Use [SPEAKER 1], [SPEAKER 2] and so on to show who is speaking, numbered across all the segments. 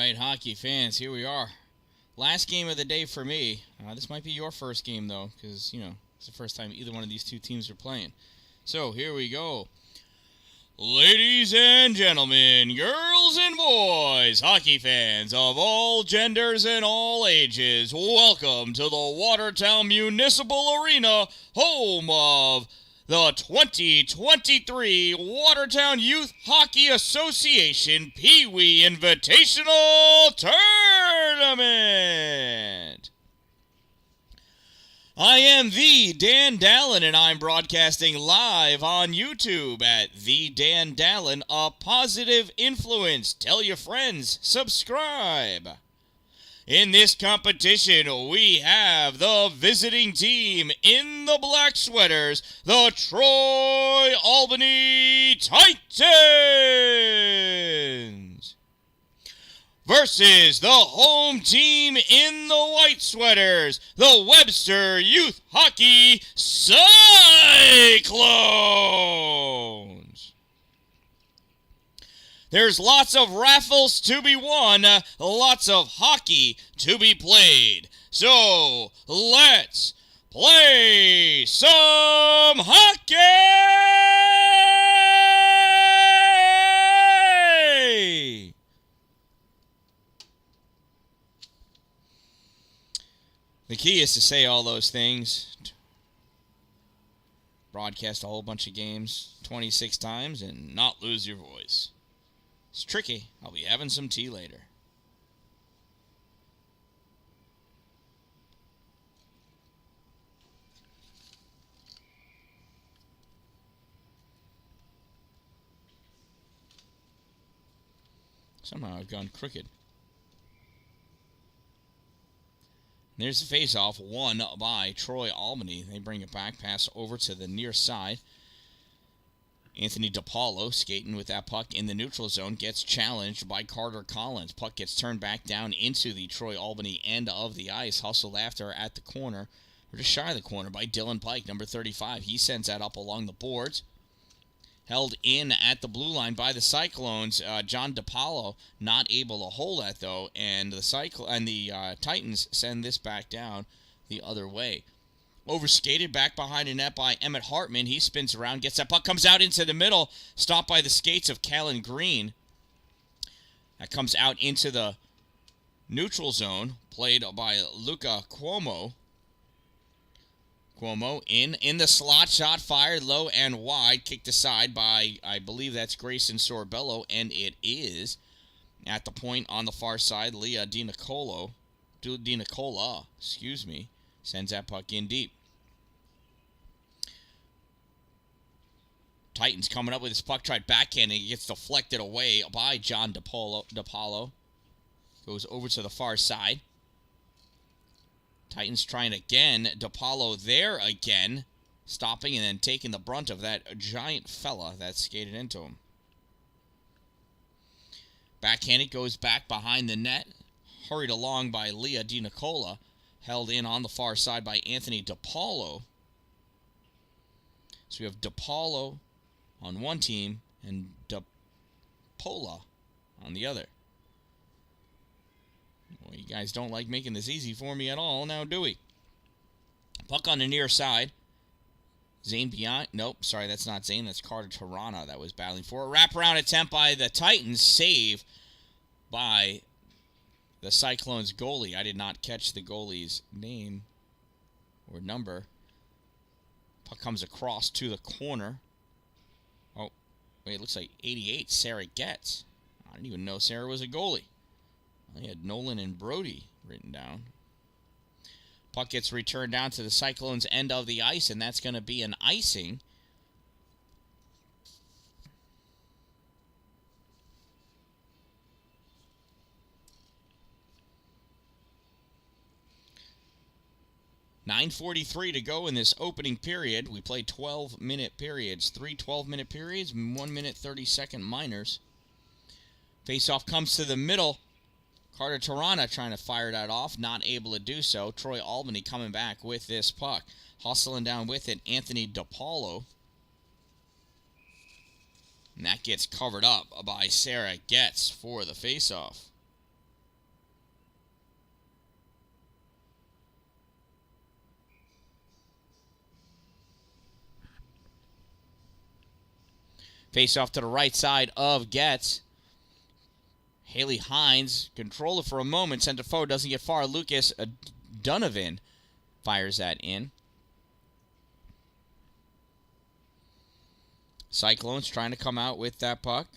[SPEAKER 1] right, hockey fans, here we are. Last game of the day for me. This might be your first game, though, because, it's the first time either one of these two teams are playing. So, here we go. Ladies and gentlemen, girls and boys, hockey fans of all genders and all ages, welcome to the Watertown Municipal Arena, home of the 2023 Watertown Youth Hockey Association Pee Wee Invitational Tournament. I am the Dan-Dalin, and I'm broadcasting live on YouTube at the Dan-Dalin, a positive influence. Tell your friends, subscribe. In this competition, we have the visiting team in the black sweaters, the Troy Albany Titans, versus the home team in the white sweaters, the Webster Youth Hockey Cyclones. There's lots of raffles to be won, lots of hockey to be played. So, let's play some hockey! The key is to say all those things, broadcast a whole bunch of games 26 times, and not lose your voice. It's tricky. I'll be having some tea later. Somehow I've gone crooked. There's the face-off, won by Troy Albany. They bring it back, pass over to the near side. Anthony DiPaolo skating with that puck in the neutral zone, gets challenged by Carter Collins. Puck gets turned back down into the Troy Albany end of the ice. Hustled after at the corner, or just shy of the corner, by Dylan Pike, number 35. He sends that up along the boards. Held in at the blue line by the Cyclones. John DiPaolo not able to hold that, though, and the Titans send this back down the other way. Overskated back behind the net by Emmett Hartman. He spins around, gets that puck, comes out into the middle, stopped by the skates of Callan Green. That comes out into the neutral zone, played by Luca Cuomo. Cuomo in the slot, shot fired low and wide, kicked aside by, I believe that's Grayson Sorbello, and it is. At the point on the far side, Leah DiNicola, sends that puck in deep. Titans coming up with his puck, tried backhanding. It gets deflected away by John DiPaolo. Goes over to the far side. Titans trying again. DiPaolo there again. Stopping and then taking the brunt of that giant fella that skated into him. Backhanded goes back behind the net. Hurried along by Leah DiNicola. Held in on the far side by Anthony DiPaolo. So we have DiPaolo on one team and DiPola on the other. Well, you guys don't like making this easy for me at all, now do we? Puck on the near side. Zane behind. Nope, sorry, that's not Zane. That's Carter Tirana that was battling for a wraparound attempt by the Titans. Save by the Cyclones goalie. I did not catch the goalie's name or number. Puck comes across to the corner. Oh, wait, it looks like 88, Sarah Getz. I didn't even know Sarah was a goalie. I had Nolan and Brody written down. Puck gets returned down to the Cyclones' end of the ice, and that's going to be an icing. .9:43 to go in this opening period. We played 12-minute periods. 3 12-minute periods, 1 minute 30-second minors. Faceoff comes to the middle. Carter Tirana trying to fire that off, not able to do so. Troy Albany coming back with this puck. Hustling down with it, Anthony DiPaolo. And that gets covered up by Sarah Getz for the faceoff. Face off to the right side of Getz. Haley Hines, control it for a moment. Center forward, doesn't get far. Lucas Donovan fires that in. Cyclones trying to come out with that puck.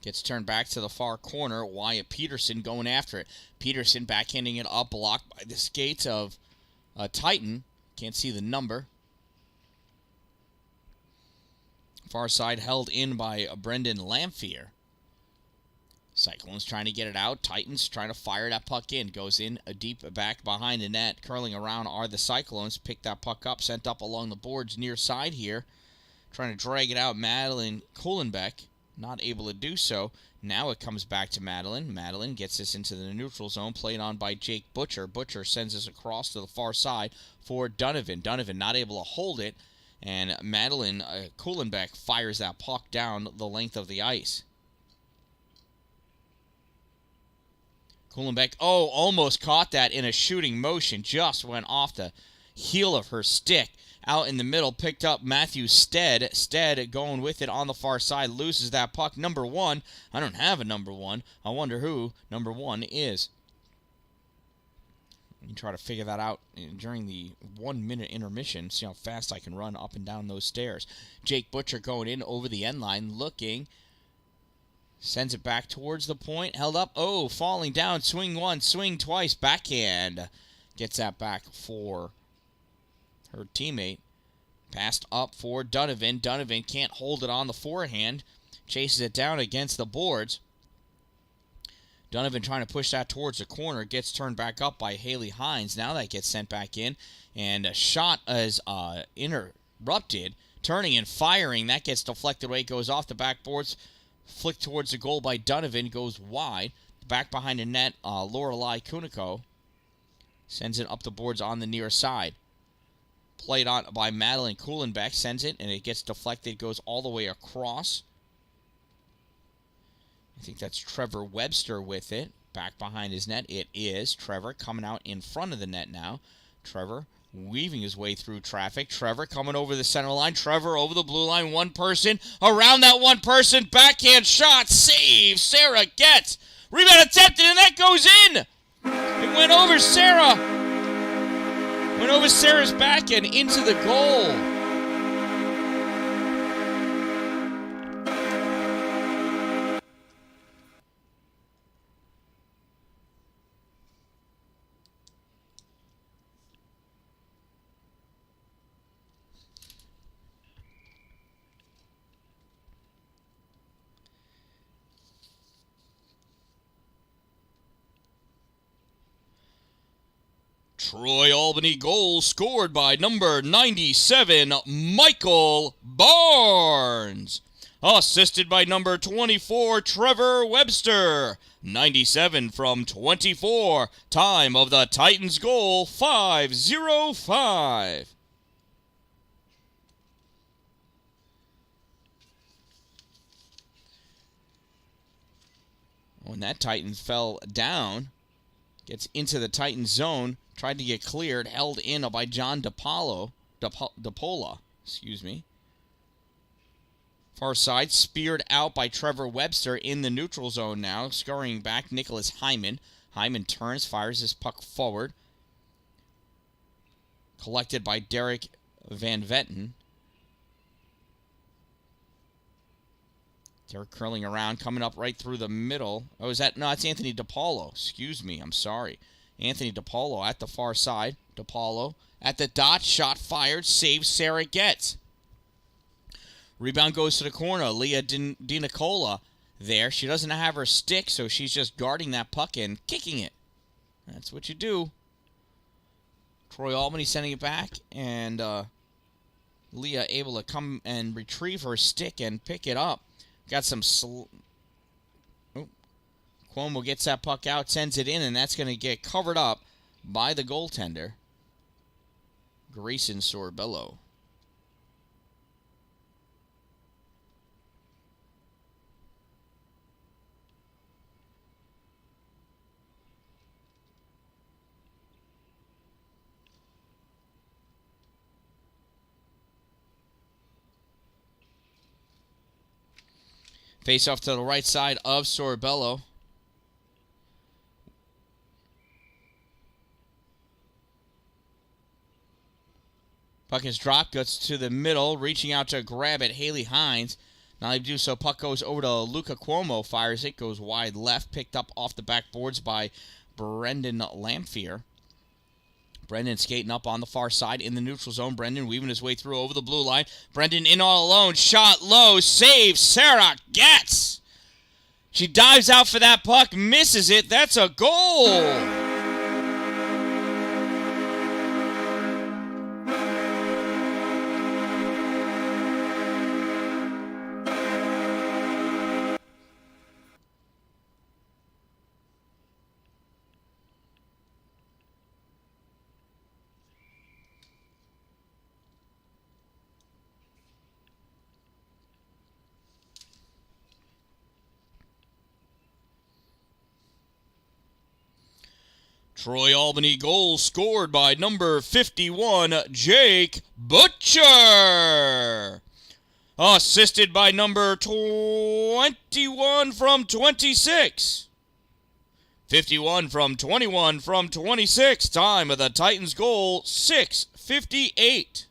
[SPEAKER 1] Gets turned back to the far corner. Wyatt Peterson going after it. Peterson backhanding it up, blocked by the skates of Titan. Can't see the number. Far side held in by Brendan Lamphere. Cyclones trying to get it out. Titans trying to fire that puck in. Goes in a deep back behind the net. Curling around are the Cyclones. Pick that puck up. Sent up along the boards near side here. Trying to drag it out. Madeline Kuhlenbeck. Not able to do so. Now it comes back to Madeline. Madeline gets this into the neutral zone. Played on by Jake Butcher. Butcher sends this across to the far side for Donovan. Donovan not able to hold it. And Madeline Kuhlenbeck fires that puck down the length of the ice. Kuhlenbeck, almost caught that in a shooting motion. Just went off the heel of her stick. Out in the middle, picked up Matthew Stead. Stead going with it on the far side. Loses that puck. Number 1. I don't have a number 1. I wonder who number 1 is. You can try to figure that out during the 1-minute intermission. See how fast I can run up and down those stairs. Jake Butcher going in over the end line. Looking. Sends it back towards the point. Held up. Falling down. Swing once. Swing twice. Backhand. Gets that back for her teammate. Passed up for Donovan. Donovan can't hold it on the forehand. Chases it down against the boards. Donovan trying to push that towards the corner. Gets turned back up by Haley Hines. Now that gets sent back in. And a shot is interrupted. Turning and firing. That gets deflected away. Goes off the backboards. Flicked towards the goal by Donovan. Goes wide. Back behind the net. Lorelei Kuniko sends it up the boards on the near side. Played on by Madeline Kuhlenbeck. Sends it, and it gets deflected. Goes all the way across. I think that's Trevor Webster with it. Back behind his net. It is Trevor coming out in front of the net now. Trevor weaving his way through traffic. Trevor coming over the center line. Trevor over the blue line. One person. Around that one person. Backhand shot. Save. Sarah gets. Rebound attempted, and that goes in. It went over Sarah. Went over Sarah's back and into the goal. Troy Albany goal scored by number 97, Michael Barnes. Assisted by number 24, Trevor Webster. 97 from 24. Time of the Titans goal, 5:05. When that Titan fell down, gets into the Titan zone. Tried to get cleared, held in by John DePola, Far side, speared out by Trevor Webster in the neutral zone now. Scurrying back, Nicholas Hyman. Hyman turns, fires his puck forward. Collected by Derek Van Vetten. Derek curling around, coming up right through the middle. No, it's Anthony DePaulo. Excuse me, I'm sorry. Anthony DePaulo at the far side. DePaulo at the dot. Shot fired. Save Sarah gets. Rebound goes to the corner. Leah DiNicola there. She doesn't have her stick, so she's just guarding that puck and kicking it. That's what you do. Troy Albany sending it back, and Leah able to come and retrieve her stick and pick it up. Got some... Cuomo gets that puck out, sends it in, and that's going to get covered up by the goaltender, Grayson Sorbello. Face off to the right side of Sorbello. Puck is dropped, gets to the middle, reaching out to grab it, Haley Hines. Not able to do so, puck goes over to Luca Cuomo, fires it, goes wide left, picked up off the backboards by Brendan Lamphere. Brendan skating up on the far side in the neutral zone. Brendan weaving his way through over the blue line. Brendan in all alone, shot low, save, Sarah gets. She dives out for that puck, misses it, that's a goal! Troy Albany goal scored by number 51, Jake Butcher. Assisted by number 21 from 26. 51 from 21 from 26. Time of the Titans goal, 6:58.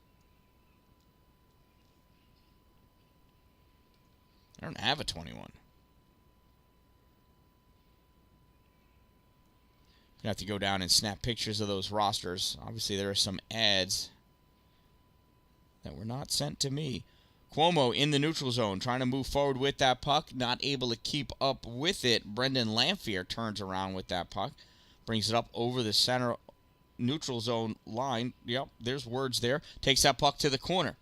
[SPEAKER 1] I don't have a 21. I have to go down and snap pictures of those rosters. Obviously, there are some ads that were not sent to me. Cuomo in the neutral zone, trying to move forward with that puck. Not able to keep up with it. Brendan Lamphere turns around with that puck. Brings it up over the center neutral zone line. Yep, there's words there. Takes that puck to the corner.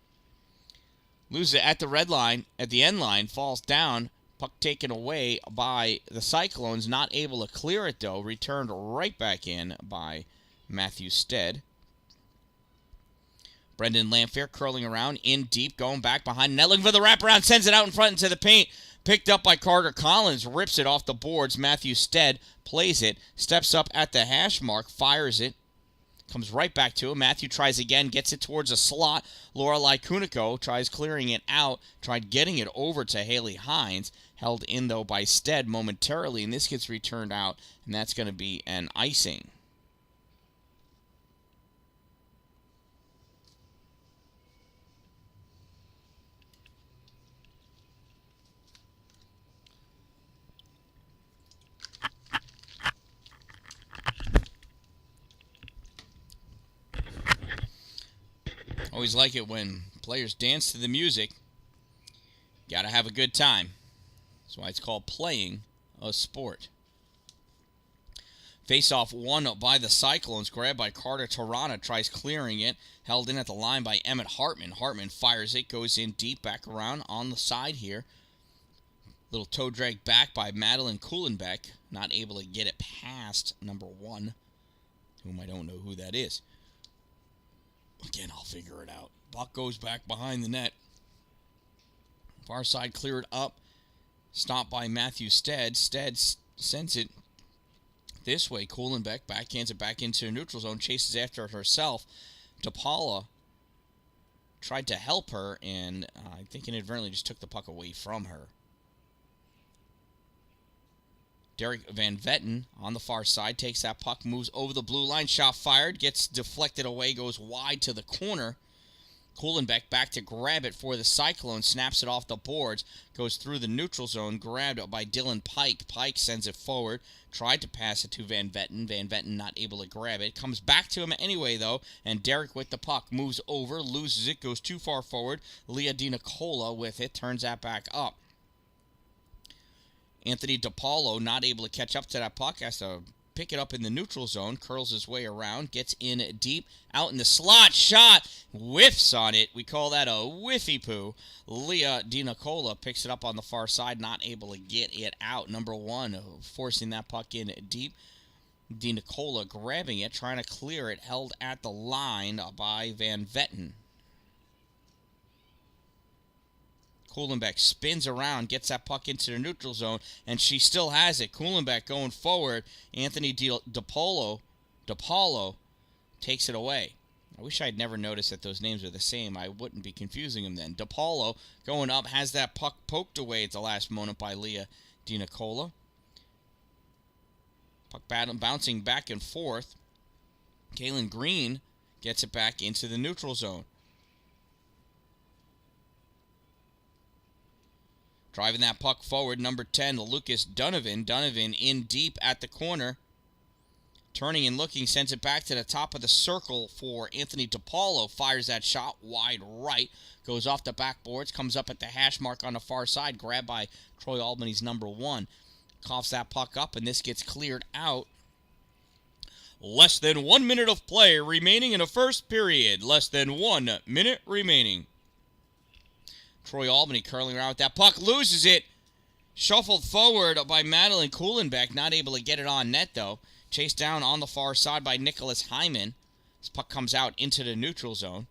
[SPEAKER 1] Loses it at the red line, at the end line. Falls down. Puck taken away by the Cyclones. Not able to clear it, though. Returned right back in by Matthew Stead. Brendan Lamphere curling around in deep, going back behind net, looking for the wraparound, sends it out in front into the paint. Picked up by Carter Collins, rips it off the boards. Matthew Stead plays it, steps up at the hash mark, fires it. Comes right back to him. Matthew tries again, gets it towards a slot. Lorelei Kuniko tries clearing it out, tried getting it over to Haley Hines. Held in, though, by Stead momentarily, and this gets returned out, and that's going to be an icing. Always like it when players dance to the music. Gotta have a good time. That's why it's called playing a sport. Face-off won by the Cyclones. Grabbed by Carter Tarana. Tries clearing it. Held in at the line by Emmett Hartman. Hartman fires it. Goes in deep. Back around on the side here. Little toe drag back by Madeline Kuhlenbeck. Not able to get it past number 1. Whom I don't know who that is. Again, I'll figure it out. Puck goes back behind the net. Far side cleared up. Stopped by Matthew Stead. Stead sends it this way. Kuhlenbeck backhands it back into the neutral zone. Chases after it herself. DePaula tried to help her, and I think inadvertently just took the puck away from her. Derek Van Vetten on the far side takes that puck, moves over the blue line. Shot fired. Gets deflected away. Goes wide to the corner. Kuhlenbeck back to grab it for the Cyclone. Snaps it off the boards. Goes through the neutral zone. Grabbed by Dylan Pike. Pike sends it forward. Tried to pass it to Van Vetten. Van Vetten not able to grab it. Comes back to him anyway, though. And Derek with the puck. Moves over. Loses it. Goes too far forward. Leah DiNicola with it. Turns that back up. Anthony DePaulo not able to catch up to that puck. Has to pick it up in the neutral zone. Curls his way around. Gets in deep. Out in the slot. Shot. Whiffs on it. We call that a whiffy poo. Leah DiNicola picks it up on the far side. Not able to get it out. Number 1 forcing that puck in deep. DiNicola grabbing it. Trying to clear it. Held at the line by Van Vetten. Kuhlenbeck spins around, gets that puck into the neutral zone, and she still has it. Kuhlenbeck going forward. Anthony DePaulo takes it away. I wish I had never noticed that those names are the same. I wouldn't be confusing them then. DiPaolo going up, has that puck poked away at the last moment by Leah DiNicola. Puck bouncing back and forth. Kalen Green gets it back into the neutral zone. Driving that puck forward, number 10, Lucas Donovan. Donovan in deep at the corner. Turning and looking, sends it back to the top of the circle for Anthony DiPaolo. Fires that shot wide right. Goes off the backboards, comes up at the hash mark on the far side. Grabbed by Troy Albany's number 1. Coughs that puck up, and this gets cleared out. Less than 1 minute of play remaining in the first period. Less than 1 minute remaining. Troy Albany curling around with that puck. Loses it. Shuffled forward by Madeline Kuhlenbeck. Not able to get it on net, though. Chased down on the far side by Nicholas Hyman. This puck comes out into the neutral zone.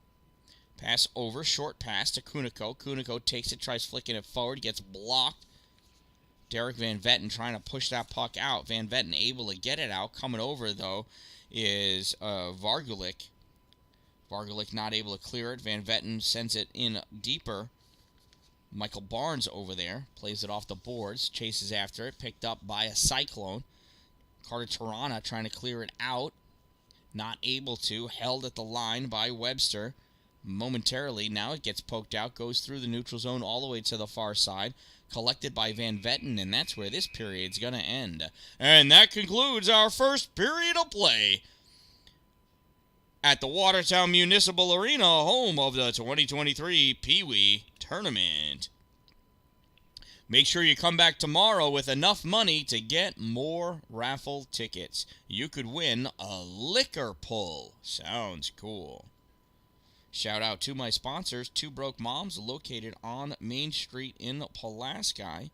[SPEAKER 1] Pass over. Short pass to Kuniko. Kuniko takes it, tries flicking it forward. Gets blocked. Derek Van Vetten trying to push that puck out. Van Vetten able to get it out. Coming over, though, is Vargulik. Vargulik not able to clear it. Van Vetten sends it in deeper. Michael Barnes over there. Plays it off the boards. Chases after it. Picked up by a Cyclone. Carter Tirana trying to clear it out. Not able to. Held at the line by Webster. Momentarily. Now it gets poked out. Goes through the neutral zone all the way to the far side. Collected by Van Vetten. And that's where this period's going to end. And that concludes our first period of play at the Watertown Municipal Arena, home of the 2023 Pee Wee Tournament. Make sure you come back tomorrow with enough money to get more raffle tickets. You could win a liquor pull. Sounds cool. Shout out to my sponsors, Two Broke Moms, located on Main Street in Pulaski.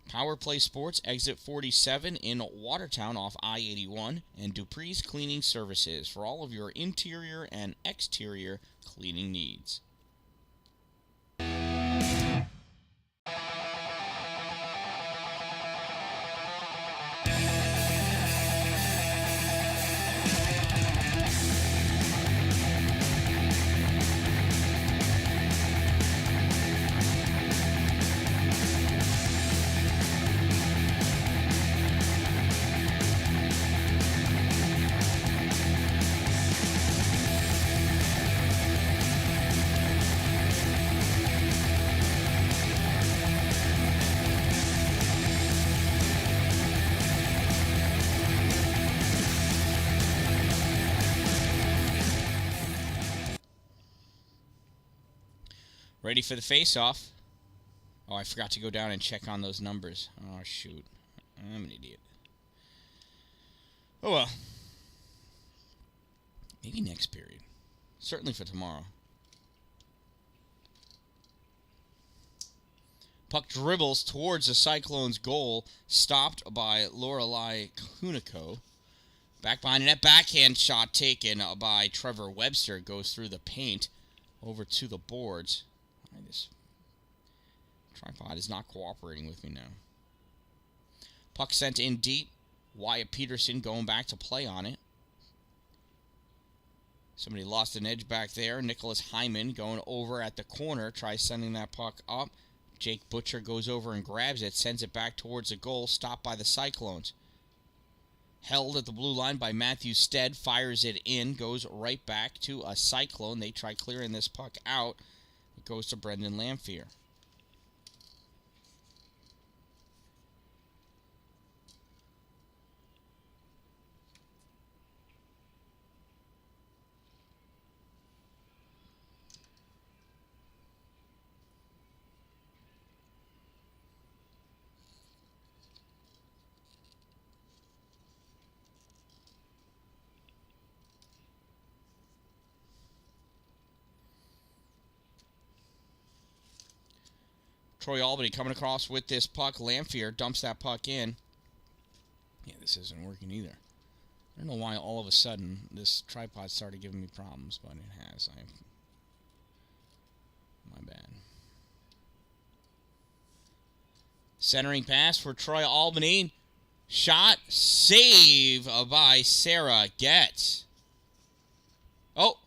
[SPEAKER 1] Power Play Sports, exit 47 in Watertown off I-81, and Dupree's Cleaning Services for all of your interior and exterior cleaning needs. Ready for the face-off. Oh, I forgot to go down and check on those numbers. Oh, shoot. I'm an idiot. Oh, well. Maybe next period. Certainly for tomorrow. Puck dribbles towards the Cyclones' goal. Stopped by Lorelei Kuniko. Back behind the net. Backhand shot taken by Trevor Webster. Goes through the paint. Over to the boards. This tripod is not cooperating with me now. Puck sent in deep. Wyatt Peterson going back to play on it. Somebody lost an edge back there. Nicholas Hyman going over at the corner. Tries sending that puck up. Jake Butcher goes over and grabs it. Sends it back towards the goal. Stopped by the Cyclones. Held at the blue line by Matthew Stead. Fires it in. Goes right back to a Cyclone. They try clearing this puck out. It goes to Brendan Lamphere. Troy Albany coming across with this puck. Lamphere dumps that puck in. Yeah, this isn't working either. I don't know why all of a sudden this tripod started giving me problems, but it has. My bad. Centering pass for Troy Albany. Shot. Save by Sarah Getz. Oh,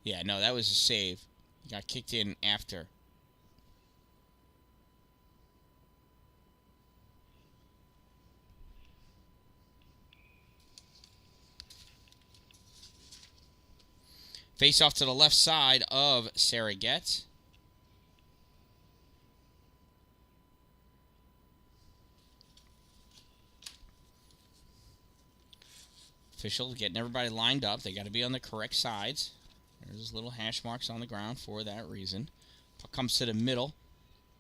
[SPEAKER 1] Yeah, no, that was a save. He got kicked in after. Face off to the left side of Sarah Getz. Official getting everybody lined up. They got to be on the correct sides. There's little hash marks on the ground for that reason. Puck comes to the middle.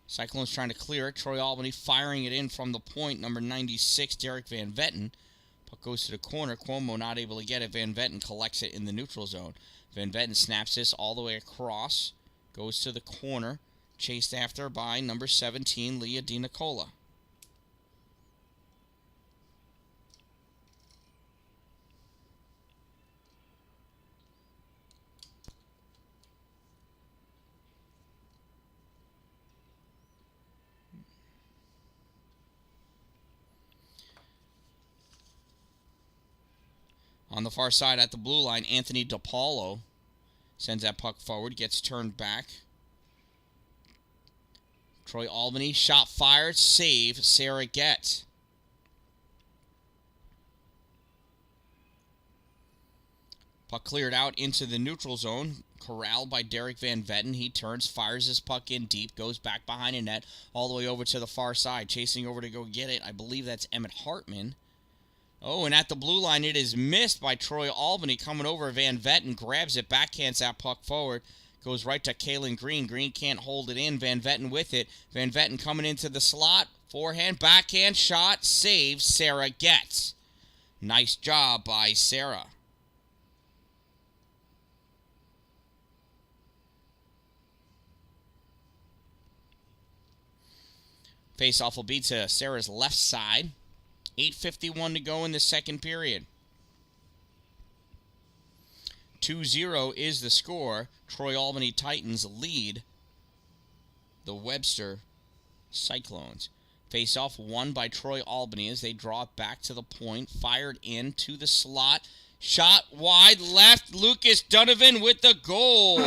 [SPEAKER 1] Cyclones trying to clear it. Troy Albany firing it in from the point. Number 96, Derek Van Vetten. Puck goes to the corner. Cuomo not able to get it. Van Vetten collects it in the neutral zone. Van Vetten snaps this all the way across. Goes to the corner. Chased after by number 17, Leah DiNicola. On the far side at the blue line, Anthony DePaulo sends that puck forward, gets turned back. Troy Albany, shot fired, save, Sarah Getz. Puck cleared out into the neutral zone, corralled by Derek Van Vetten. He turns, fires his puck in deep, goes back behind the net, all the way over to the far side. Chasing over to go get it, I believe that's Emmett Hartman. Oh, and at the blue line, it is missed by Troy Albany. Coming over, Van Vetten grabs it, backhands that puck forward. Goes right to Kaylin Green. Green can't hold it in. Van Vetten with it. Van Vetten coming into the slot. Forehand, backhand shot. Saves. Sarah Getz. Nice job by Sarah. Face-off will be to Sarah's left side. 8:51 to go in the second period. 2-0 is the score. Troy Albany Titans lead the Webster Cyclones. Face-off won by Troy Albany as they draw it back to the point. Fired into the slot. Shot wide left. Lucas Donovan with the goal.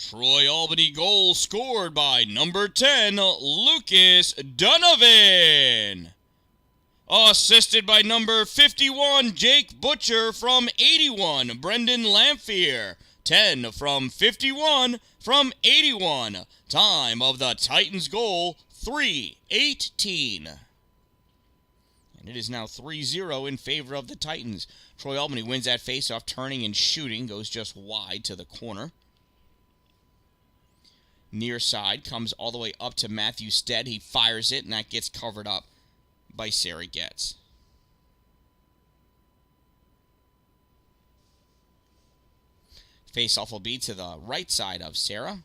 [SPEAKER 1] Troy Albany goal scored by number 10, Lucas Donovan. Assisted by number 51, Jake Butcher from 81, Brendan Lamphere. 10 from 51 from 81. Time of the Titans goal, 3:18. And it is now 3-0 in favor of the Titans. Troy Albany wins that faceoff, turning and shooting, goes just wide to the corner. Near side comes all the way up to Matthew Stead. He fires it, and that gets covered up by Sarah Getz. Face-off will be to the right side of Sarah.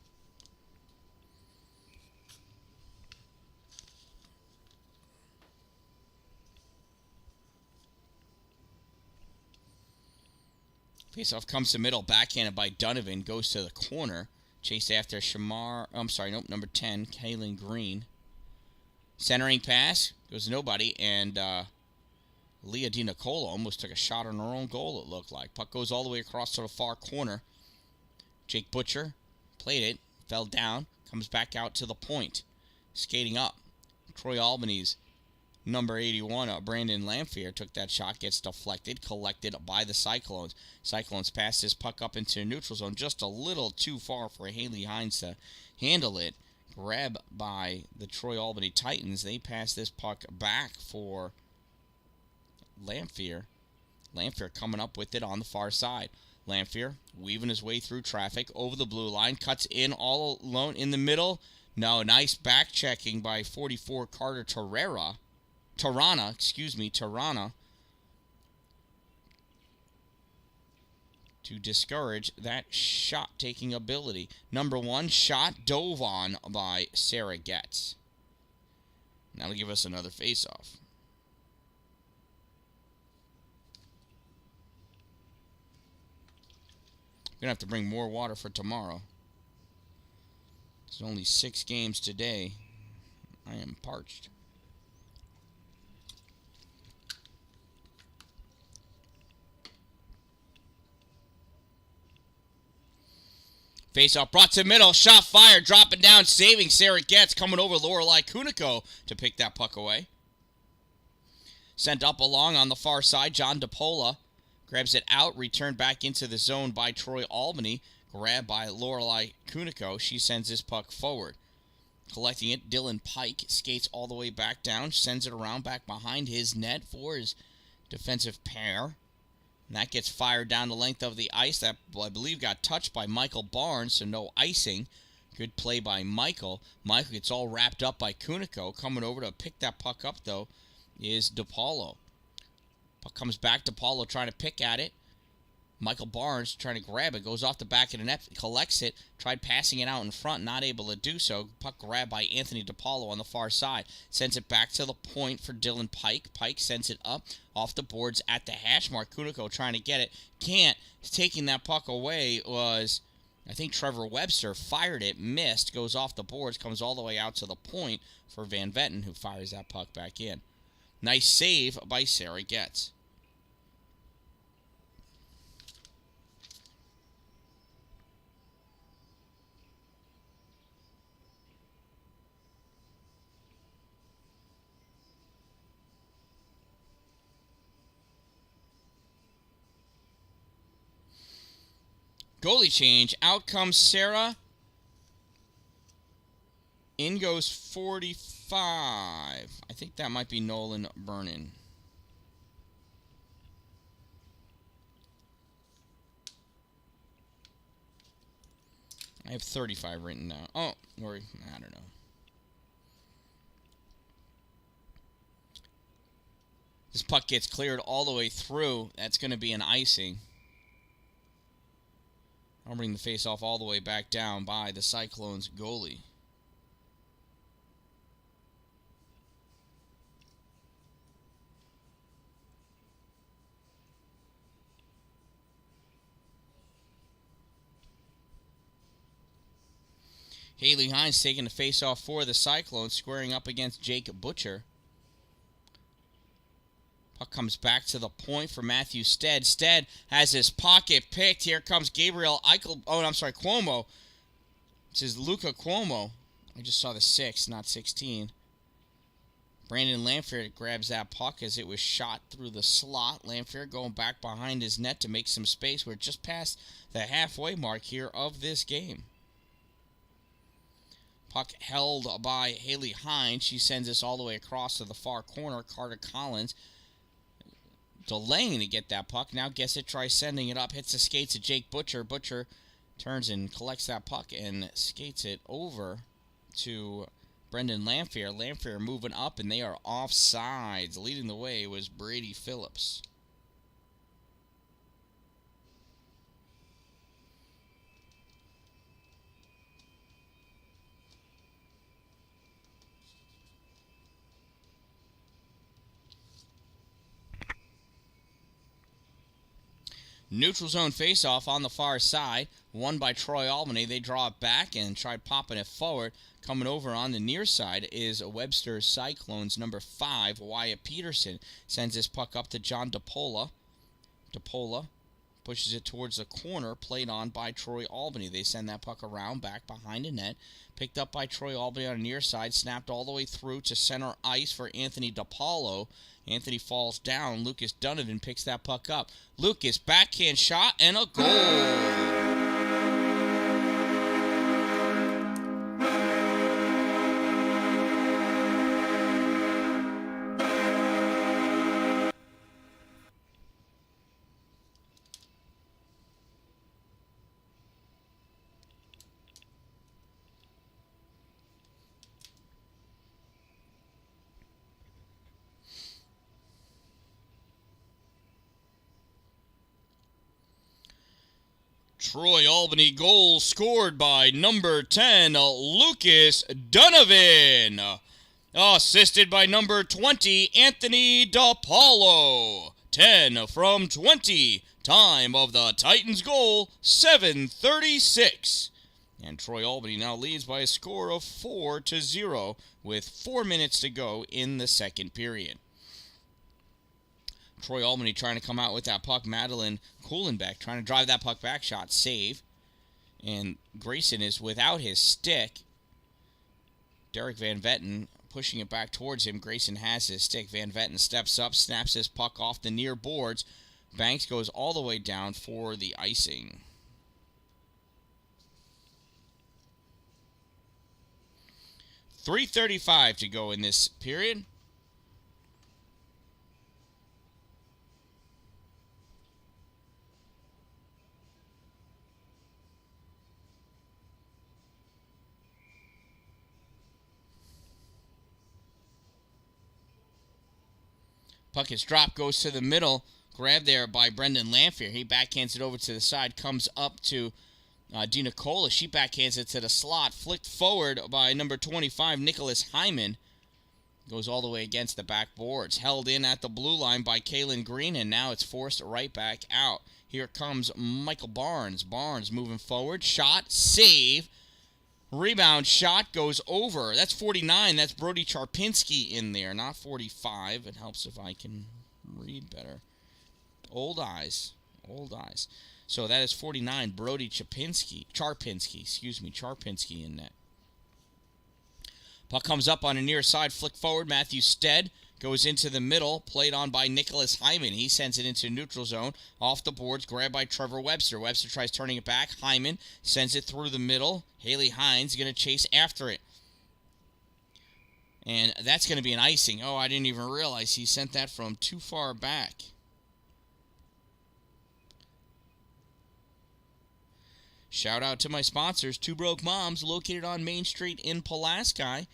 [SPEAKER 1] Face-off comes to middle, backhanded by Donovan, goes to the corner. Chased after number 10, Kaylin Green. Centering pass, goes to nobody, and Leah DiNicola almost took a shot on her own goal, it looked like. Puck goes all the way across to the far corner. Jake Butcher played it, fell down, comes back out to the point. Skating up. Troy Albany's number 81, Brandon Lamphere, took that shot, gets deflected, collected by the Cyclones. Cyclones pass this puck up into neutral zone, just a little too far for Haley Hines to handle it. Grab by the Troy Albany Titans. They pass this puck back for Lamphere. Lamphere coming up with it on the far side. Lamphere weaving his way through traffic over the blue line, cuts in all alone in the middle. No, nice back checking by 44 Carter Tarana. to discourage that shot-taking ability. Number 1 shot dove on by Sarah Getz. That'll give us another face-off. We're going to have to bring more water for tomorrow. There's only 6 games today. I am parched. Face-off brought to middle. Shot fired. Dropping down. Saving Sarah Getz. Coming over Lorelei Kuniko to pick that puck away. Sent up along on the far side. John DePola grabs it out. Returned back into the zone by Troy Albany. Grabbed by Lorelei Kuniko. She sends this puck forward. Collecting it, Dylan Pike skates all the way back down. Sends it around back behind his net for his defensive pair. And that gets fired down the length of the ice. That, I believe, got touched by Michael Barnes, so no icing. Good play by Michael. Michael gets all wrapped up by Kuniko. Coming over to pick that puck up, though, is DePaulo. Puck comes back. DePaulo trying to pick at it. Michael Barnes trying to grab it. Goes off the back of the net. Collects it. Tried passing it out in front. Not able to do so. Puck grabbed by Anthony DePaulo on the far side. Sends it back to the point for Dylan Pike. Pike sends it up off the boards at the hash mark. Kuniko trying to get it. Can't. Taking that puck away was, I think, Trevor Webster. Fired it. Missed. Goes off the boards. Comes all the way out to the point for Van Vetten, who fires that puck back in. Nice save by Sarah Getz. Goalie change. Out comes Sarah. In goes 45. I think that might be Nolan Burnin. I have 35 written down. Oh, or I don't know. This puck gets cleared all the way through. That's going to be an icing. I'll bring the face-off all the way back down by the Cyclones goalie. Haley Hines taking the face-off for the Cyclones, squaring up against Jake Butcher. Puck comes back to the point for Matthew Stead. Stead has his pocket picked. Here comes Gabriel Eichel. Oh, I'm sorry, Cuomo. This is Luca Cuomo. I just saw the 6, not 16. Brandon Lanfear grabs that puck as it was shot through the slot. Lanfear going back behind his net to make some space. We're just past the halfway mark here of this game. Puck held by Haley Hines. She sends this all the way across to the far corner. Carter Collins delaying to get that puck. Now gets it, tries sending it up, hits the skates of Jake Butcher. Butcher turns and collects that puck and skates it over to Brendan Lanfear. Lanfear moving up, and they are offsides. Leading the way was Brady Phillips. Neutral zone faceoff on the far side, won by Troy Albany. They draw it back and try popping it forward. Coming over on the near side is Webster Cyclones number 5, Wyatt Peterson. Sends this puck up to John DePola. DePola pushes it towards the corner, played on by Troy Albany. They send that puck around back behind the net. Picked up by Troy Albany on the near side, snapped all the way through to center ice for Anthony DePaulo. Anthony falls down. Lucas Donovan picks that puck up. Lucas, backhand shot, and a goal. Troy Albany goal scored by number 10, Lucas Donovan. Assisted by number 20, Anthony DePaulo. 10 from 20. Time of the Titans goal, 7:36. And Troy Albany now leads by a score of 4-0 with 4 minutes to go in the second period. Troy Albany trying to come out with that puck. Madeline Kuhlenbeck trying to drive that puck back. Shot save. And Grayson is without his stick. Derek Van Vetten pushing it back towards him. Grayson has his stick. Van Vetten steps up, snaps his puck off the near boards. Banks goes all the way down for the icing. .335 to go in this period. Puck is dropped, goes to the middle. Grabbed there by Brendan Lanphier. He backhands it over to the side, comes up to DiNicola. She backhands it to the slot. Flicked forward by number 25, Nicholas Hyman. Goes all the way against the backboards. Held in at the blue line by Kaylin Green, and now it's forced right back out. Here comes Michael Barnes. Barnes moving forward. Shot, save. Rebound shot goes over. That's 49. That's Brody Charpinski in there, not 45. It helps if I can read better. Old eyes. Old eyes. So that is 49. Brody Charpinski in net. Puck comes up on the near side. Flick forward. Matthew Stead goes into the middle. Played on by Nicholas Hyman. He sends it into neutral zone. Off the boards. Grabbed by Trevor Webster. Webster tries turning it back. Hyman sends it through the middle. Haley Hines going to chase after it. And that's going to be an icing. Oh, I didn't even realize he sent that from too far back. Shout out to my sponsors, Two Broke Moms, located on Main Street in Pulaski,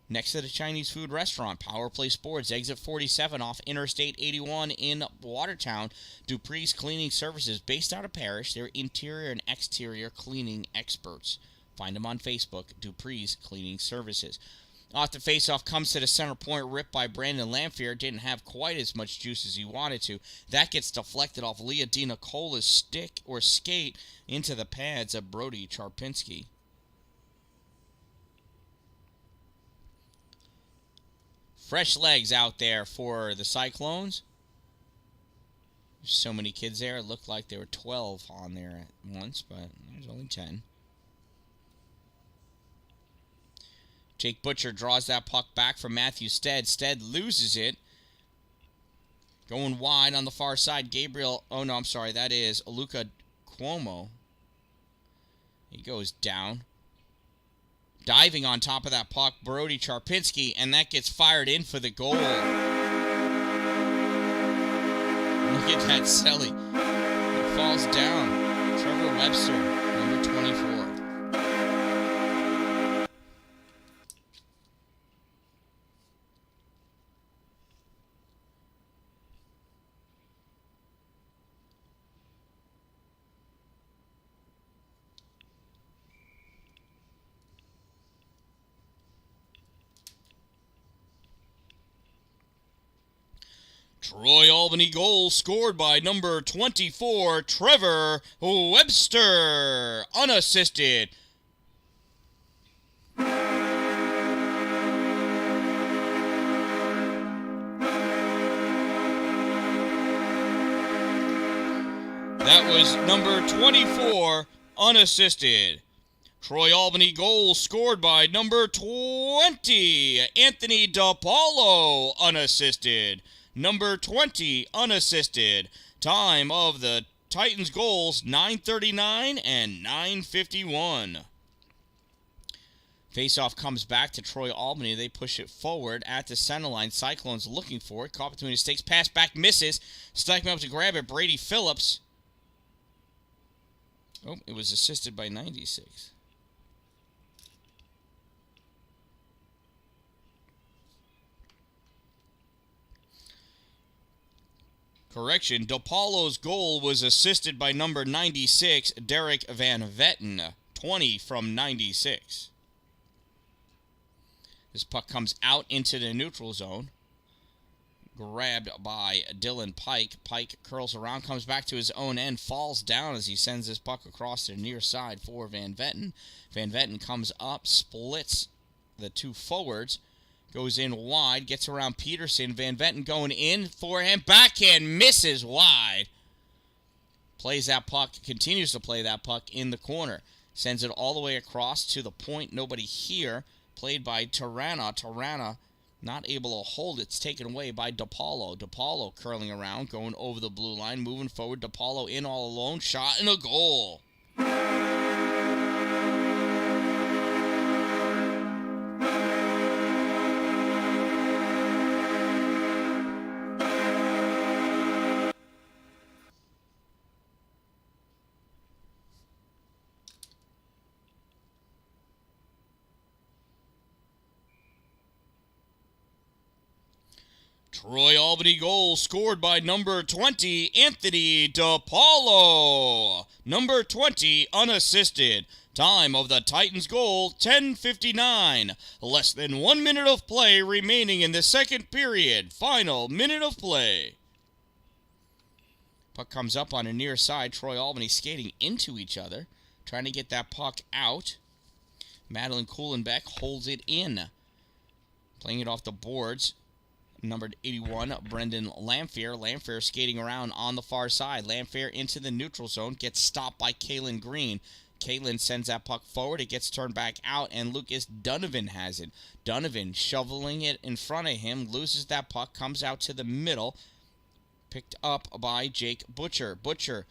[SPEAKER 1] next to the Chinese food restaurant. Power Play Sports, exit 47 off Interstate 81 in Watertown. Dupree's Cleaning Services, based out of Parrish. They're interior and exterior cleaning experts. Find them on Facebook, Dupree's Cleaning Services. Off the faceoff comes to the center point, ripped by Brandon Lanphier. Didn't have quite as much juice as he wanted to. That gets deflected off Leah DiNicola's stick or skate into the pads of Brody Charpinski. Fresh legs out there for the Cyclones. There's so many kids there. It looked like there were 12 on there at once, but there's only 10. Jake Butcher draws that puck back from Matthew Stead. Stead loses it. Going wide on the far side, Gabriel. Oh, no, I'm sorry. That is Luca Cuomo. He goes down. Diving on top of that puck, Brody Charpinski, and that gets fired in for the goal. Look at that celly. It falls down. Trevor Webster, number 24. Troy Albany goal scored by number 24, Trevor Webster, unassisted. That was number 24, unassisted. Troy Albany goal scored by number 20, Anthony DePaulo, unassisted. Number 20, unassisted. Time of the Titans goals, 9:39 and 9:51. Faceoff comes back to Troy Albany. They push it forward at the center line. Cyclones looking for it. Caught between his stakes. Pass back, misses. Steichman up to grab it. Brady Phillips. Oh, it was assisted by 96. Correction, DePaulo's goal was assisted by number 96, Derek Van Vetten, 20 from 96. This puck comes out into the neutral zone. Grabbed by Dylan Pike. Pike curls around, comes back to his own end, falls down as he sends this puck across the near side for Van Vetten. Van Vetten comes up, splits the two forwards, goes in wide, gets around Peterson. Van Vetten going in, forehand, backhand, misses wide. Plays that puck, continues to play that puck in the corner. Sends it all the way across to the point, nobody here. Played by Tirana. Tirana not able to hold. It's taken away by DePaulo. DePaulo curling around, going over the blue line, moving forward. DePaulo in all alone. Shot and a goal. Troy Albany goal scored by number 20, Anthony DePaulo. Number 20, unassisted. Time of the Titans goal, 10:59. Less than 1 minute of play remaining in the second period. Final minute of play. Puck comes up on the near side. Troy Albany skating into each other, trying to get that puck out. Madeline Kuhlenbeck holds it in. Playing it off the boards. Numbered 81, Brendan Lamphere. Lamphere skating around on the far side. Lamphere into the neutral zone. Gets stopped by Kaylin Green. Kaylin sends that puck forward. It gets turned back out, and Lucas Donovan has it. Donovan shoveling it in front of him. Loses that puck. Comes out to the middle. Picked up by Jake Butcher. Butcher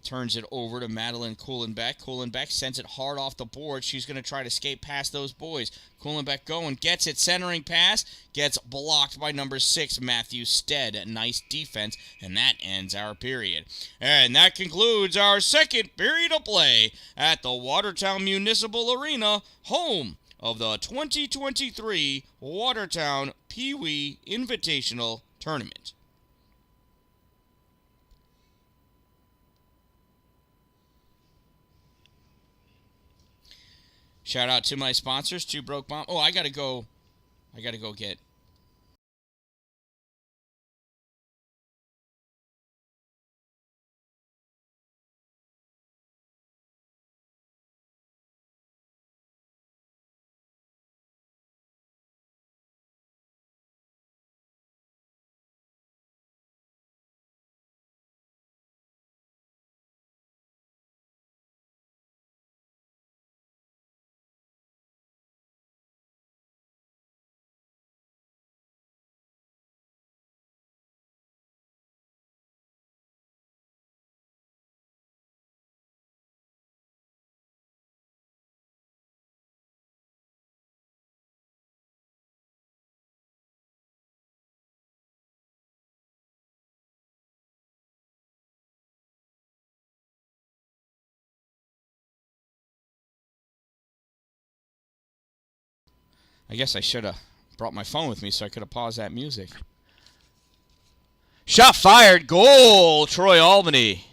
[SPEAKER 1] turns it over to Madeline Kuhlenbeck. Kuhlenbeck sends it hard off the board. She's going to try to skate past those boys. Kuhlenbeck going, gets it, centering pass, gets blocked by number 6, Matthew Stead. Nice defense, and that ends our period. And that concludes our second period of play at the Watertown Municipal Arena, home of the 2023 Watertown Pee Wee Invitational Tournament. Shout out to my sponsors, Two Broke Mom. Oh, I gotta go get. I guess I should have brought my phone with me so I could have paused that music. Shot fired. Goal, Troy Albany.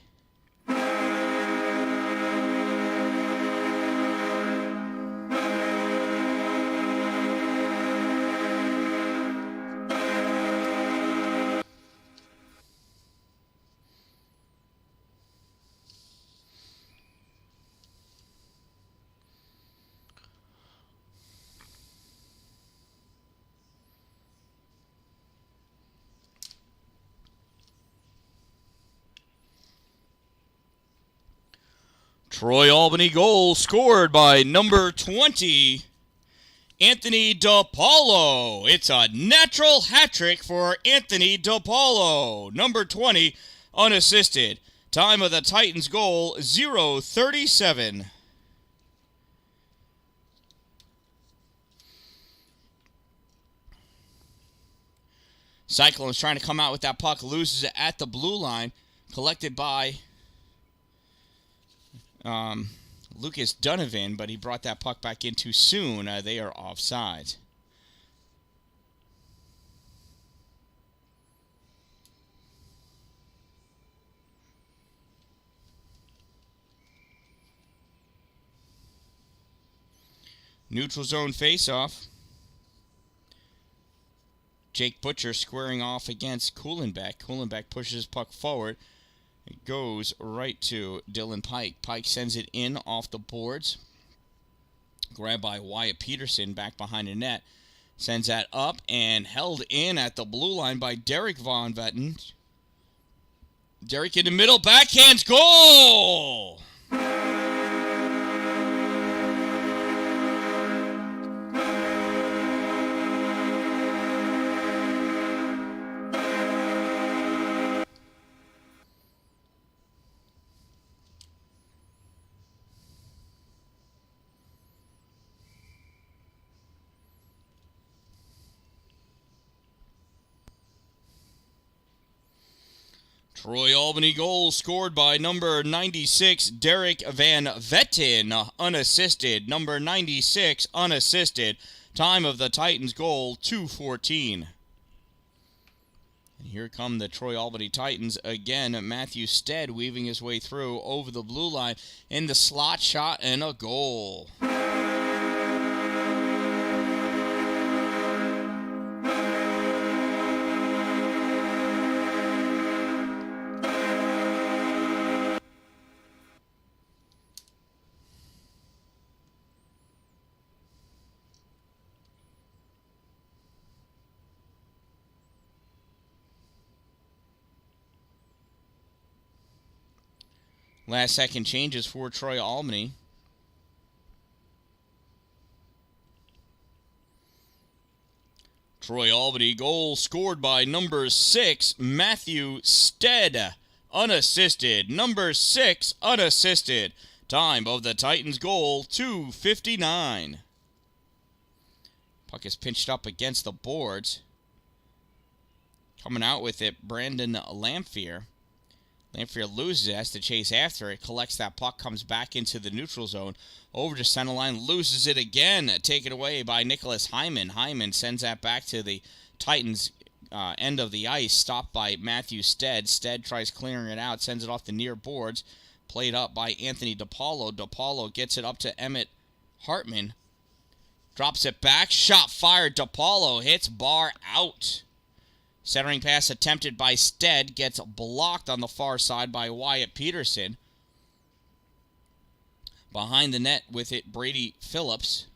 [SPEAKER 1] Troy Albany goal scored by number 20, Anthony DePaulo. It's a natural hat trick for Anthony DePaulo. Number 20, unassisted. Time of the Titans goal, 0:37. Cyclones trying to come out with that puck, loses it at the blue line, collected by Lucas Donovan, but he brought that puck back in too soon. They are offside. Neutral zone face-off. Jake Butcher squaring off against Kuhlenbeck. Kuhlenbeck pushes his puck forward. It goes right to Dylan Pike. Pike sends it in off the boards. Grabbed by Wyatt Peterson back behind the net. Sends that up and held in at the blue line by Derek Von Vetten. Derek in the middle, backhands, goal! Troy Albany goal scored by number 96, Derek Van Vetten, unassisted. Number 96, unassisted. Time of the Titans goal, 2:14. And here come the Troy Albany Titans again. Matthew Stead weaving his way through over the blue line in the slot shot and a goal. Last second changes for Troy Albany. Troy Albany goal scored by number 6, Matthew Stead, unassisted. Number 6, unassisted. Time of the Titans goal, 2:59. Puck is pinched up against the boards. Coming out with it, Brandon Lamphere. Lamphere loses it, has to chase after it, collects that puck, comes back into the neutral zone, over to center line, loses it again, taken away by Nicholas Hyman. Hyman sends that back to the Titans' end of the ice, stopped by Matthew Stead. Stead tries clearing it out, sends it off the near boards, played up by Anthony DiPaolo. DiPaolo gets it up to Emmett Hartman, drops it back, shot fired, DiPaolo hits bar out. Centering pass attempted by Stead gets blocked on the far side by Wyatt Peterson. Behind the net with it, Brady Phillips.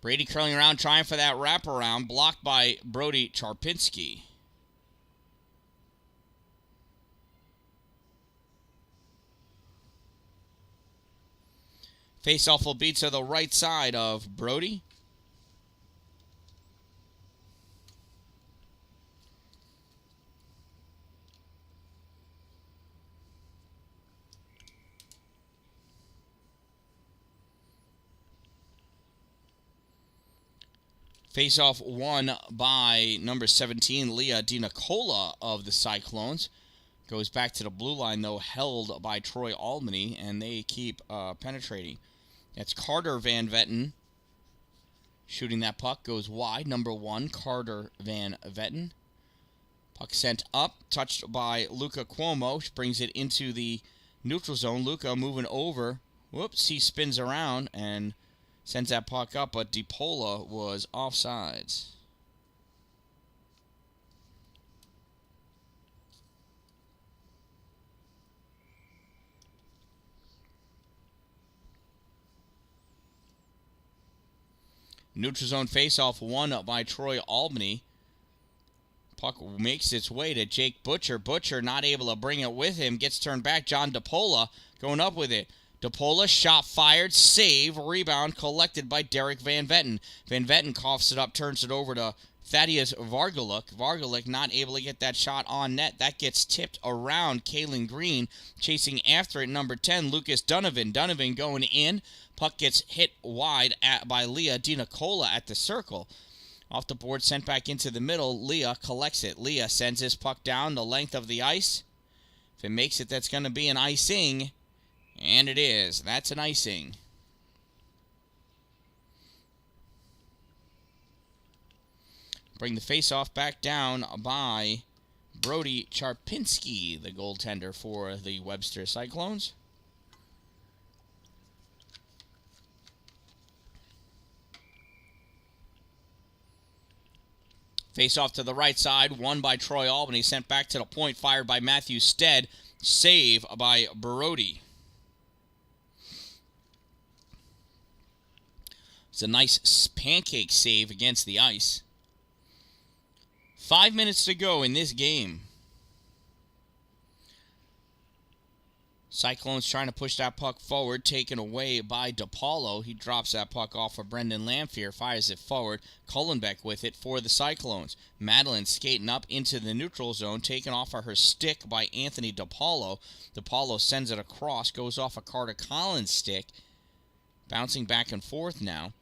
[SPEAKER 1] Brady curling around, trying for that wraparound, blocked by Brody Charpinski. Face-off will be to the right side of Brody. Face-off won by number 17, Leah DiNicola of the Cyclones. Goes back to the blue line, though, held by Troy Albany, and they keep penetrating. That's Carter Van Vetten shooting that puck. Goes wide. Number 1, Carter Van Vetten. Puck sent up, touched by Luca Cuomo. Brings it into the neutral zone. Luca moving over. Whoops, he spins around and sends that puck up, but DiPaolo was offsides. Neutral zone faceoff won by Troy Albany. Puck makes its way to Jake Butcher. Butcher not able to bring it with him. Gets turned back. John DiPaolo going up with it. DiPaolo, shot fired, save, rebound collected by Derek Van Vetten. Van Vetten coughs it up, turns it over to Thaddeus Vargaluk. Vargaluk not able to get that shot on net. That gets tipped around. Kalen Green chasing after it. Number 10, Lucas Donovan. Donovan going in. Puck gets hit wide by Leah DiNicola at the circle. Off the board, sent back into the middle. Leah collects it. Leah sends his puck down the length of the ice. If it makes it, that's going to be an icing. And it is. That's an icing. Bring the face-off back down by Brody Charpinski, the goaltender for the Webster Cyclones. Face off to the right side, won by Troy Albany, sent back to the point, fired by Matthew Stead, save by Brody. It's a nice pancake save against the ice. 5 minutes to go in this game. Cyclones trying to push that puck forward, taken away by DePaulo. He drops that puck off of Brendan Lamphere, fires it forward. Cullenbeck with it for the Cyclones. Madeline skating up into the neutral zone, taken off of her stick by Anthony DePaulo. DePaulo sends it across, goes off a Carter Collins stick. Bouncing back and forth now.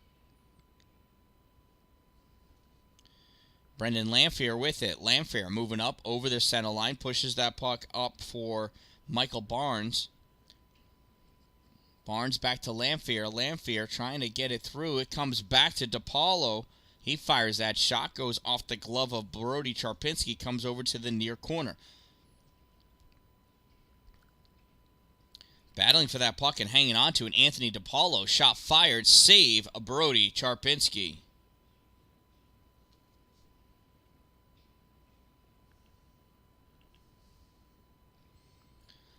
[SPEAKER 1] Brendan Lamphere with it. Lamphere moving up over the center line, pushes that puck up for Michael Barnes. Barnes back to Lamphere. Lamphere trying to get it through. It comes back to DePaulo. He fires that shot, goes off the glove of Brody Charpinski, comes over to the near corner. Battling for that puck and hanging on to it, Anthony DePaulo. Shot fired, save Brody Charpinski.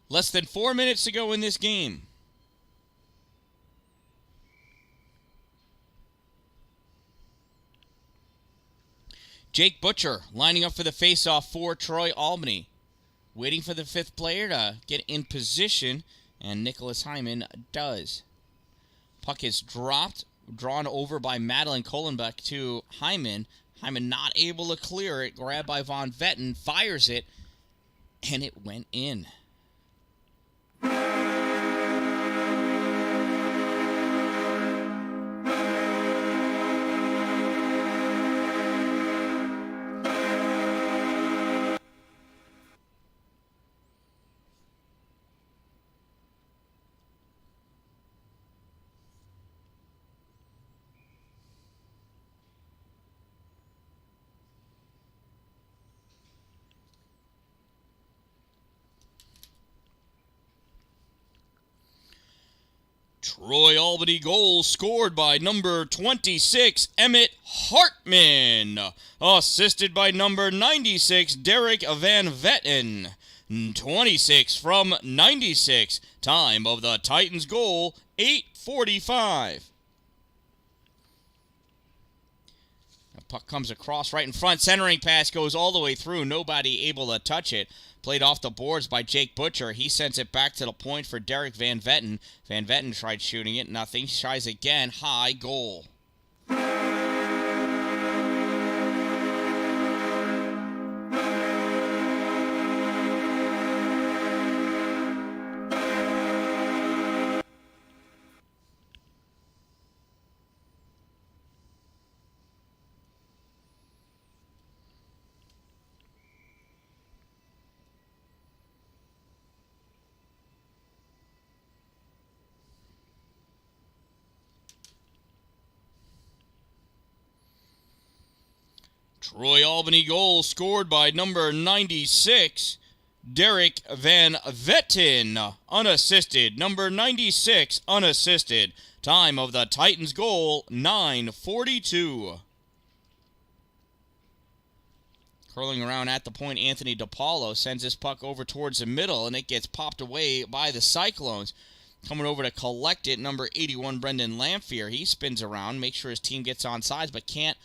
[SPEAKER 1] Less than 4 minutes to go in this game. Jake Butcher lining up for the faceoff for Troy Albany. Waiting for the fifth player to get in position, and Nicholas Hyman does. Puck is dropped, drawn over by Madeline Kohlenbeck to Hyman. Hyman not able to clear it, grabbed by Von Vetten, fires it, and it went in. Troy Albany goal scored by number 26, Emmett Hartman. Assisted by number 96, Derek Van Vetten. 26 from 96. Time of the Titans goal, 8:45. The puck comes across right in front. Centering pass goes all the way through. Nobody able to touch it. Played off the boards by Jake Butcher. He sends it back to the point for Derek Van Vetten. Van Vetten tried shooting it. Nothing. Tries again. High goal. Troy Albany goal scored by number 96, Derek Van Vetten, unassisted. Number 96, unassisted. Time of the Titans goal, 9:42. Curling around at the point, Anthony DePaulo sends this puck over towards the middle, and it gets popped away by the Cyclones. Coming over to collect it, number 81, Brendan Lamphere. He spins around, makes sure his team gets on sides, but can't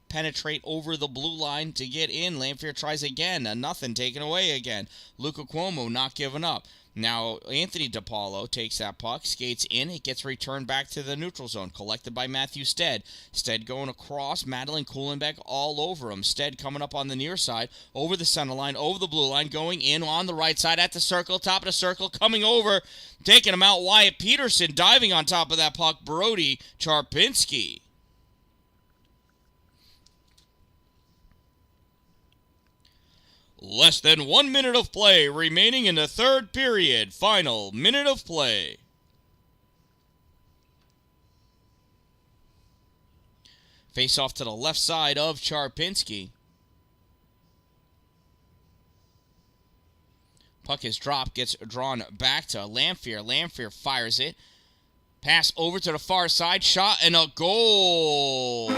[SPEAKER 1] penetrate over the blue line to get in. Lamphere tries again. Nothing, taken away again. Luca Cuomo not giving up. Now Anthony DePaulo takes that puck, skates in. It gets returned back to the neutral zone. Collected by Matthew Stead. Stead going across. Madeline Kohlenbeck all over him. Stead coming up on the near side. Over the center line. Over the blue line. Going in on the right side at the circle. Top of the circle. Coming over. Taking him out. Wyatt Peterson diving on top of that puck. Brody Charpinski. Less than 1 minute of play remaining in the third period. Final minute of play. Face off to the left side of Charpinski. Puck is dropped, gets drawn back to Lamphere. Lamphere fires it. Pass over to the far side. Shot and a goal.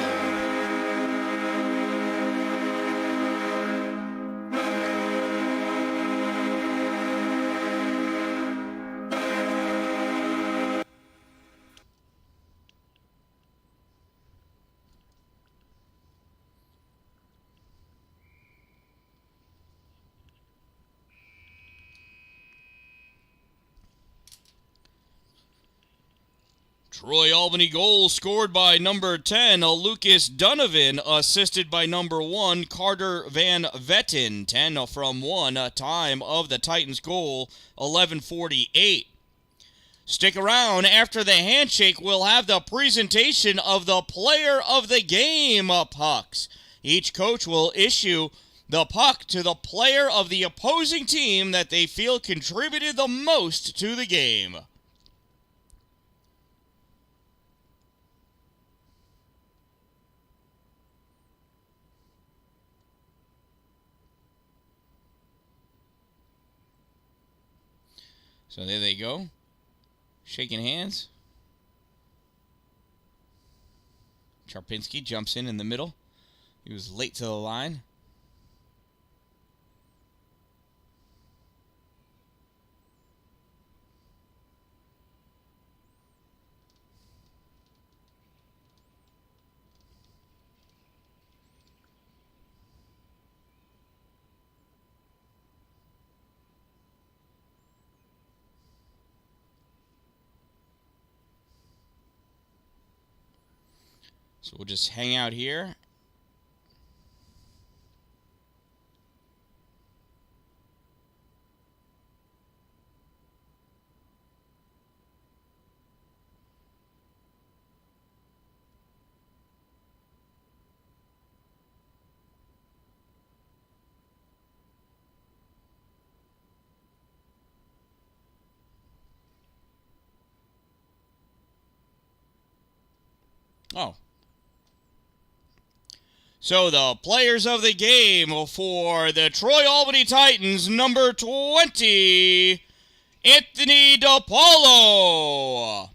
[SPEAKER 1] Troy Albany goal scored by number 10, Lucas Donovan, assisted by number 1, Carter Van Vetten. 10 from 1, time of the Titans goal, 11:48. Stick around. After the handshake, we'll have the presentation of the player of the game pucks. Each coach will issue the puck to the player of the opposing team that they feel contributed the most to the game. So there they go, shaking hands. Charpinski jumps in the middle. He was late to the line. So we'll just hang out here. Oh. So the players of the game for the Troy Albany Titans, number 20, Anthony DiPaolo.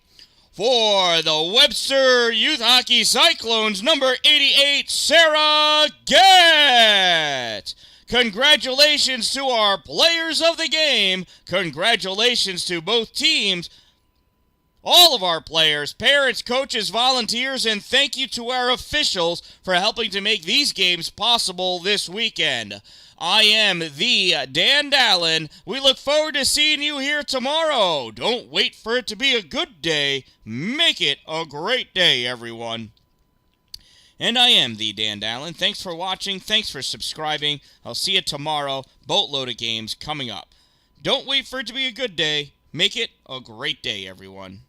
[SPEAKER 1] For the Webster Youth Hockey Cyclones, number 88, Sarah Gett. Congratulations to our players of the game. Congratulations to both teams. All of our players, parents, coaches, volunteers, and thank you to our officials for helping to make these games possible this weekend. I am the Dan-Dalin. We look forward to seeing you here tomorrow. Don't wait for it to be a good day. Make it a great day, everyone. And I am the Dan-Dalin. Thanks for watching. Thanks for subscribing. I'll see you tomorrow. Boatload of games coming up. Don't wait for it to be a good day. Make it a great day, everyone.